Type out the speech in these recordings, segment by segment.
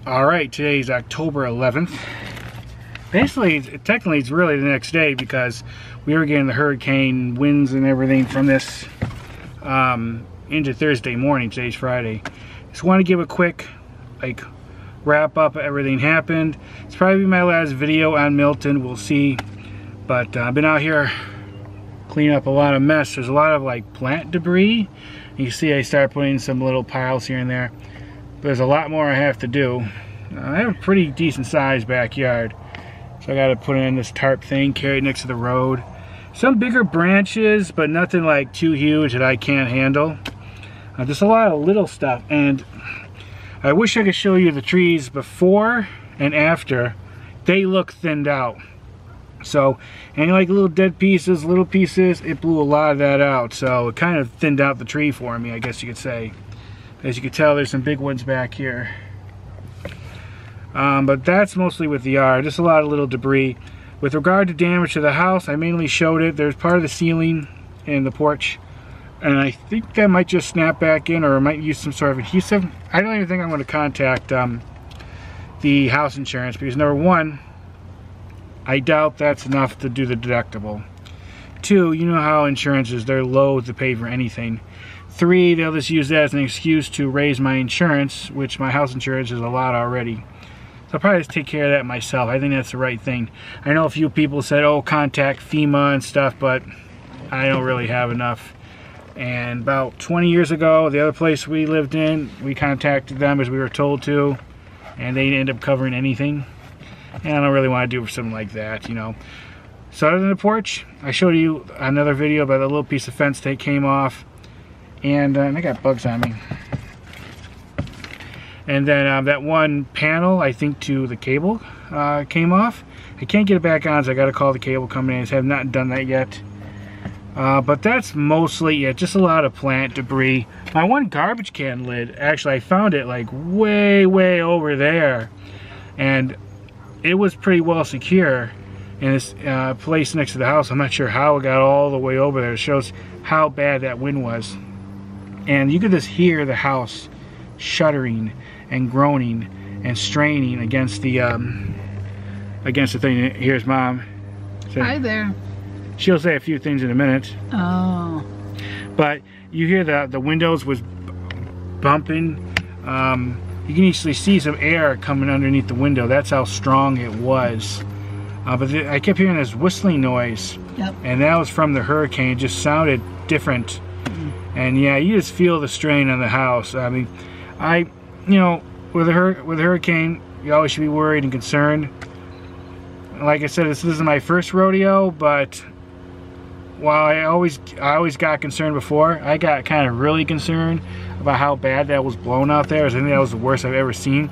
Alright, today's October 11th. Basically, technically it's really the next day because we were getting the hurricane winds and everything from this into Thursday morning. Today's Friday. Just want to give a quick wrap up of everything happened. It's probably my last video on Milton, we'll see. But I've been out here cleaning up a lot of mess. There's a lot of plant debris. You see I started putting some little piles here and there. There's a lot more I have to do. I have a pretty decent sized backyard. So I got to put in this tarp thing, carry it next to the road. Some bigger branches, but nothing too huge that I can't handle. Just a lot of little stuff. And I wish I could show you the trees before and after. They look thinned out. So any little dead pieces, little pieces, it blew a lot of that out. So it kind of thinned out the tree for me, I guess you could say. As you can tell, there's some big ones back here. But that's mostly with the yard, just a lot of little debris. With regard to damage to the house, I mainly showed it. There's part of the ceiling in the porch, and I think that might just snap back in, or I might use some sort of adhesive. I don't even think I'm going to contact the house insurance, because number one, I doubt that's enough to do the deductible. Two, you know how insurance is, they're loath to pay for anything. Three, they'll just use that as an excuse to raise my insurance, which my house insurance is a lot already. So I'll probably just take care of that myself. I think that's the right thing. I know a few people said, oh, contact FEMA and stuff, but I don't really have enough. And about 20 years ago, the other place we lived in, we contacted them as we were told to, and they didn't end up covering anything. And I don't really want to do something like that, you know. So other than the porch, I showed you another video about the little piece of fence that came off. And I got bugs on me. And then that one panel, I think, to the cable came off. I can't get it back on, so I got to call the cable company. I have not done that yet. But that's mostly it. Just a lot of plant debris. My one garbage can lid, actually, I found it way, way over there. And it was pretty well secure in this place next to the house. I'm not sure how it got all the way over there. It shows how bad that wind was. And you could just hear the house shuddering and groaning and straining against the thing. Here's Mom. So hi there. She'll say a few things in a minute. Oh. But you hear the windows was bumping. You can actually see some air coming underneath the window. That's how strong it was. But I kept hearing this whistling noise. Yep. And that was from the hurricane. It just sounded different. And yeah, you just feel the strain on the house. I mean, you know, with a hurricane, you always should be worried and concerned. Like I said, this isn't my first rodeo, but while I always got concerned before, I got kind of really concerned about how bad that was blown out there. I think that was the worst I've ever seen.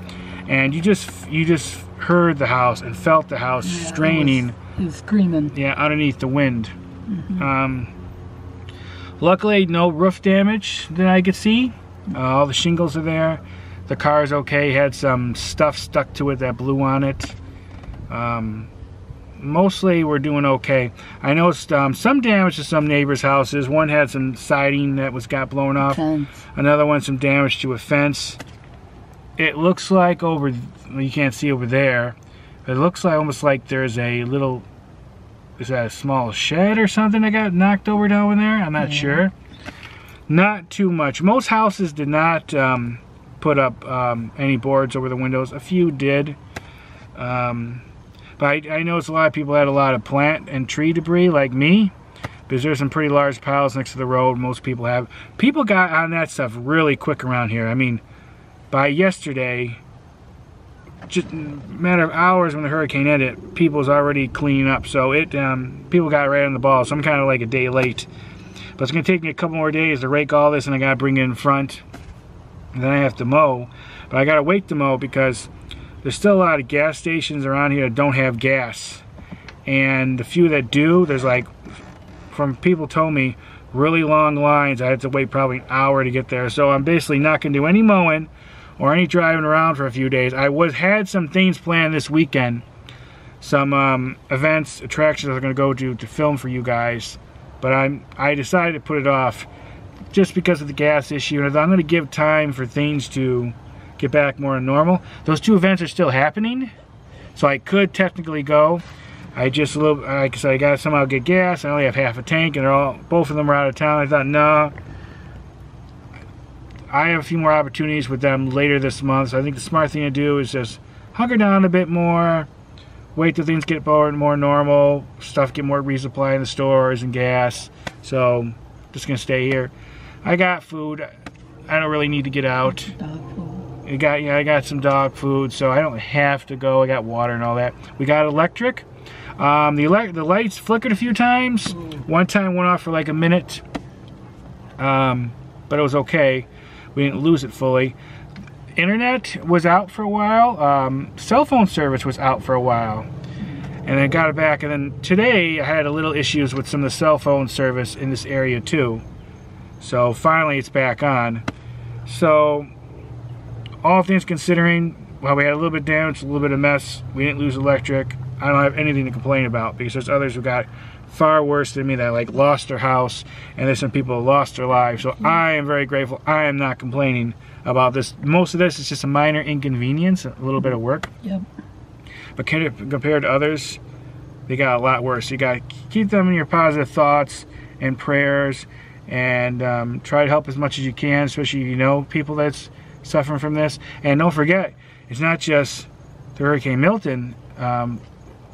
And you just heard the house and felt the house straining. It was screaming. Yeah, underneath the wind. Luckily, no roof damage that I could see. All the shingles are there. The car's okay. Had some stuff stuck to it that blew on it. Mostly, we're doing okay. I noticed some damage to some neighbors' houses. One had some siding that got blown off. Fence. Another one, some damage to a fence. It looks like over, you can't see over there. It looks like almost like there's a little. Is that a small shed or something that got knocked over down there? I'm not sure. Not too much. Most houses did not put up any boards over the windows. A few did. But I noticed a lot of people had a lot of plant and tree debris like me. Because there's some pretty large piles next to the road. Most people have. People got on that stuff really quick around here. I mean, by yesterday, just a matter of hours when the hurricane ended, people was already cleaning up. So people got right on the ball. So I'm kind of like a day late. But it's going to take me a couple more days to rake all this, and I got to bring it in front. And then I have to mow. But I got to wait to mow because there's still a lot of gas stations around here that don't have gas. And the few that do, there's from people told me, really long lines. I had to wait probably an hour to get there. So I'm basically not going to do any mowing or any driving around for a few days. I had some things planned this weekend. Some events, attractions I was going to go to film for you guys. But I decided to put it off just because of the gas issue. And I'm going to give time for things to get back more normal. Those 2 events are still happening, so I could technically go. I just like I said, I got to somehow get gas. I only have half a tank, and both of them are out of town. I thought, no, I have a few more opportunities with them later this month. So I think the smart thing to do is just hunker down a bit more, wait till things get more normal, stuff get more resupply in the stores and gas. So just gonna stay here. I got food. I don't really need to get out. Dog food. I got some dog food, so I don't have to go. I got water and all that. We got electric. The lights flickered a few times. One time went off for like a minute, but it was okay. We didn't lose it fully. Internet was out for a while. Cell phone service was out for a while, and then got it back. And then today I had a little issues with some of the cell phone service in this area too. So finally it's back on. So all things considering, while we had a little bit of damage, a little bit of mess, we didn't lose electric. I don't have anything to complain about, because there's others who got far worse than me that like lost their house, and there's some people who lost their lives. So I am very grateful. I am not complaining about this. Most of this is just a minor inconvenience, a little bit of work. Yep. But compared to others, they got a lot worse. You got to keep them in your positive thoughts and prayers, and try to help as much as you can, especially if you know people that's suffering from this. And don't forget, it's not just the Hurricane Milton.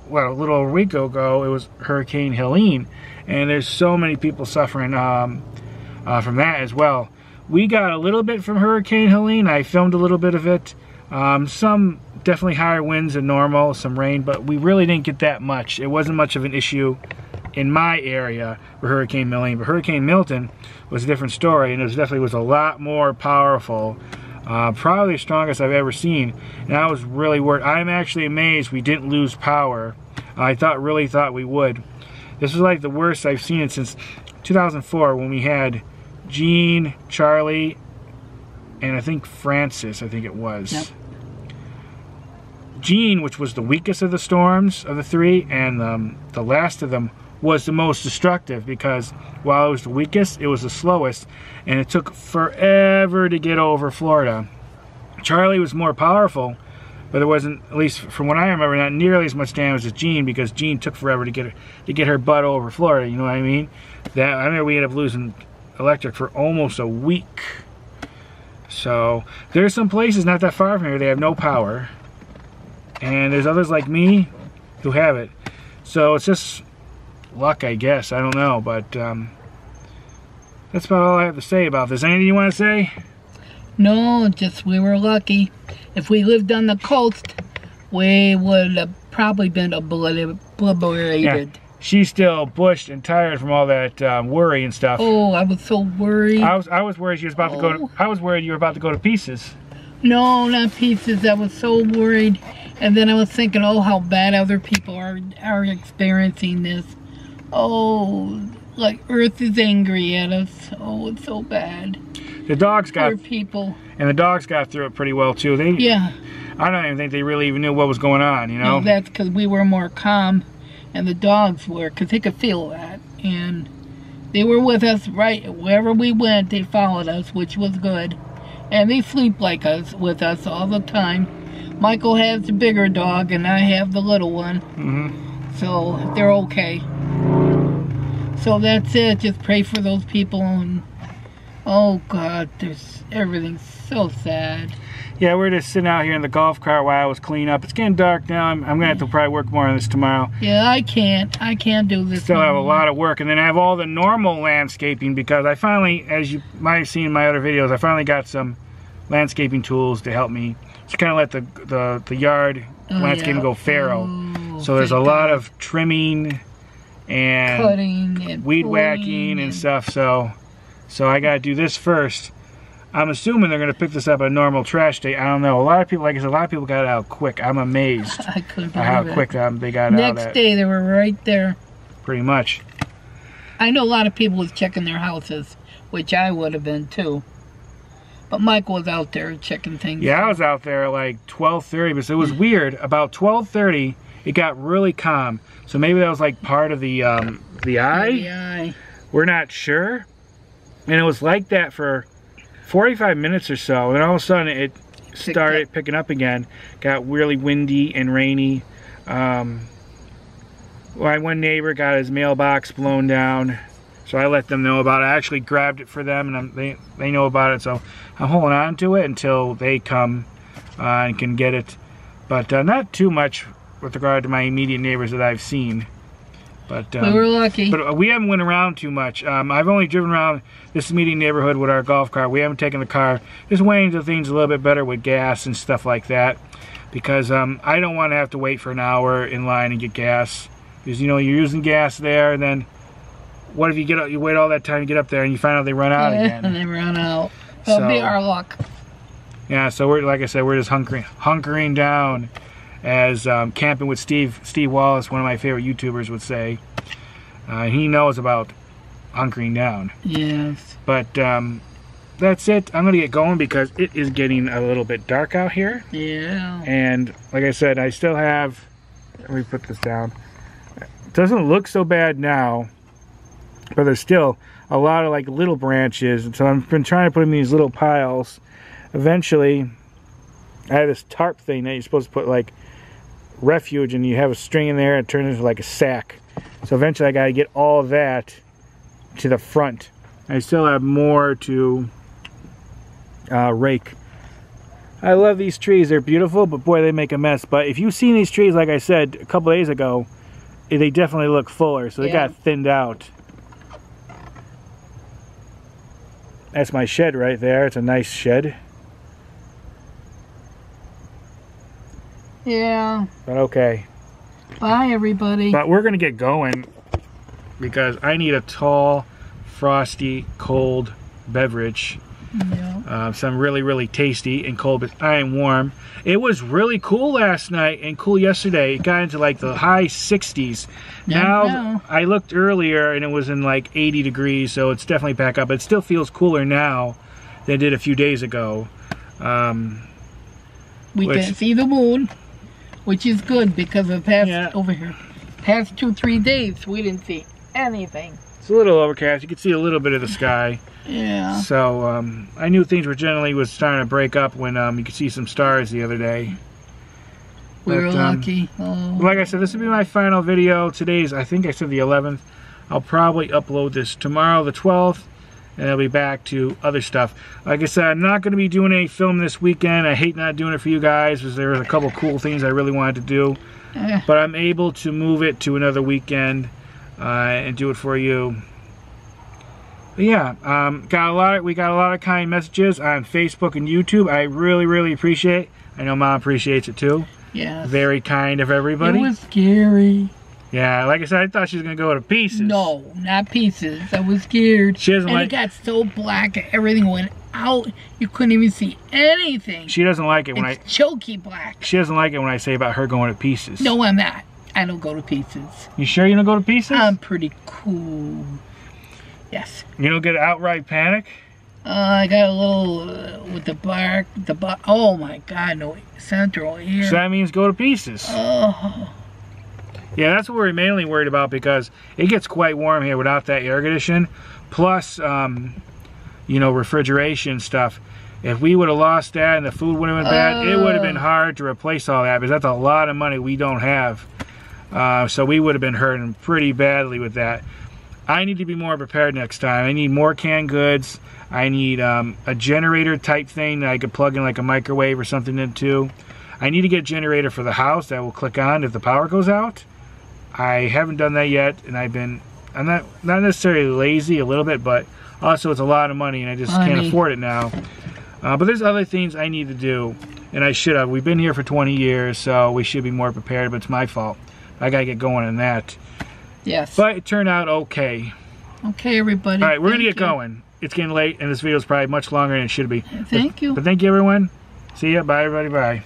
Well, a little over a week ago, it was Hurricane Helene, and there's so many people suffering from that as well. We got a little bit from Hurricane Helene. I filmed a little bit of it. Some definitely higher winds than normal, some rain, but we really didn't get that much. It wasn't much of an issue in my area for Hurricane Helene, but Hurricane Milton was a different story, and it definitely was a lot more powerful. Probably the strongest I've ever seen, and I was really worried. I'm actually amazed we didn't lose power. I really thought we would. This was like the worst I've seen it since 2004, when we had Gene, Charlie, and I think Francis, I think it was. Yep. Gene, which was the weakest of the storms of the 3, and the last of them was the most destructive, because while it was the weakest, it was the slowest, and it took forever to get over Florida. Charlie was more powerful, but it wasn't, at least from what I remember, not nearly as much damage as Gene, because Gene took forever to get her butt over Florida. You know what I mean? I remember we ended up losing electric for almost a week. So there's some places not that far from here they have no power, and there's others like me who have it. So it's just luck, I guess. I don't know, but that's about all I have to say about this. Anything you want to say? No, just we were lucky. If we lived on the coast, we would have probably been obliterated. Yeah. She's still bushed and tired from all that worry and stuff. Oh, I was so worried. I was worried she was about to go to, I was worried you were about to go to pieces. No, not pieces. I was so worried. And then I was thinking, oh, how bad other people are experiencing this. Oh, like Earth is angry at us. Oh, it's so bad. The dogs got... Poor people. And the dogs got through it pretty well, too. Yeah. I don't even think they really even knew what was going on, you know? No, that's because we were more calm, and the dogs were, because they could feel that. And they were with us right wherever we went. They followed us, which was good. And they sleep like us, with us all the time. Michael has the bigger dog, and I have the little one. Mm-hmm. So they're okay. So that's it. Just pray for those people. And oh God, everything's so sad. Yeah, we're just sitting out here in the golf cart while I was cleaning up. It's getting dark now. I'm gonna have to probably work more on this tomorrow. Yeah, I can't do this. Still have a lot of work, and then I have all the normal landscaping, because I finally, as you might have seen in my other videos, I finally got some landscaping tools to help me to kind of let the yard landscaping go feral. Oh, so there's a lot of trimming and cutting and weed whacking and stuff. So I gotta do this first. I'm assuming they're gonna pick this up a normal trash day. I don't know. A lot of people, like I said, a lot of people got it out quick. I'm amazed I couldn't at how believe quick they got it out. Next day they were right there. Pretty much. I know a lot of people was checking their houses, which I would have been too. But Michael was out there checking things. Yeah, I was out there at like 12:30, but it was weird. About 12:30, it got really calm. So maybe that was like part of the eye. The eye. We're not sure. And it was like that for 45 minutes or so. And then all of a sudden, started picking up again. Got really windy and rainy. My one neighbor got his mailbox blown down, so I let them know about it. I actually grabbed it for them, and they know about it, so I'm holding on to it until they come and can get it. But not too much with regard to my immediate neighbors that I've seen. But we were lucky. But we haven't went around too much. I've only driven around this immediate neighborhood with our golf cart. We haven't taken the car. Just waiting until things a little bit better with gas and stuff like that. Because I don't want to have to wait for an hour in line and get gas. Because, you know, you're using gas there, and then what if you wait all that time to get up there and you find out they run out again? And they run out. That'll be our luck. Yeah, so we're, like I said, we're just hunkering down, as camping with Steve Wallace, one of my favorite YouTubers, would say. He knows about hunkering down. Yes. But that's it. I'm gonna get going because it is getting a little bit dark out here. Yeah. And like I said, I still have. Let me put this down. It doesn't look so bad now, but there's still a lot of like little branches, and so I've been trying to put them in these little piles. Eventually, I have this tarp thing that you're supposed to put like refuge, and you have a string in there and it turns into like a sack. So eventually I got to get all of that to the front. I still have more to rake. I love these trees. They're beautiful, but boy, they make a mess. But if you've seen these trees, like I said a couple days ago, they definitely look fuller, so they got thinned out. That's my shed right there. It's a nice shed. Yeah. But okay. Bye, everybody. But we're going to get going because I need a tall, frosty, cold beverage. Yeah. Some really, really tasty and cold, but I am warm. It was really cool last night and cool yesterday. It got into like the high 60s. Now, I looked earlier and it was in like 80 degrees, so it's definitely back up. It still feels cooler now than it did a few days ago. We can see the moon, which is good because of past over here. Past 2-3 days, we didn't see anything. It's a little overcast. You can see a little bit of the sky. Yeah. So I knew things were was starting to break up when you could see some stars the other day. We were lucky. Like I said, this will be my final video. Today's, I think I said the 11th. I'll probably upload this tomorrow, the 12th, and I'll be back to other stuff. Like I said, I'm not going to be doing any film this weekend. I hate not doing it for you guys because there was a couple cool things I really wanted to do. But I'm able to move it to another weekend and do it for you. But yeah, we got a lot of kind messages on Facebook and YouTube. I really, really appreciate it. I know Mom appreciates it too. Yeah. Very kind of everybody. It was scary. Yeah, like I said, I thought she was going to go to pieces. No, not pieces. I was scared. She doesn't it got so black, everything went out. You couldn't even see anything. She doesn't like it when it's choky black. She doesn't like it when I say about her going to pieces. No, I'm not. I don't go to pieces. You sure you don't go to pieces? I'm pretty cool. Yes. You don't get outright panic? I got a little with the bark. Oh my God, no central air. So that means go to pieces. Oh. Yeah, that's what we're mainly worried about because it gets quite warm here without that air condition. Plus, you know, refrigeration stuff. If we would have lost that and the food would have been bad, it would have been hard to replace all that because that's a lot of money we don't have. So we would have been hurting pretty badly with that. I need to be more prepared next time. I need more canned goods. I need a generator type thing that I could plug in like a microwave or something into. I need to get a generator for the house that will click on if the power goes out. I haven't done that yet, and I'm not necessarily lazy a little bit, but also it's a lot of money and I just can't afford it now. But there's other things I need to do, and I should have. We've been here for 20 years, so we should be more prepared, but it's my fault. I gotta get going on that. Yes. But it turned out okay. Okay, everybody. All right, we're going to get going. It's getting late, and this video is probably much longer than it should be. Thank you. But thank you, everyone. See ya. Bye, everybody. Bye.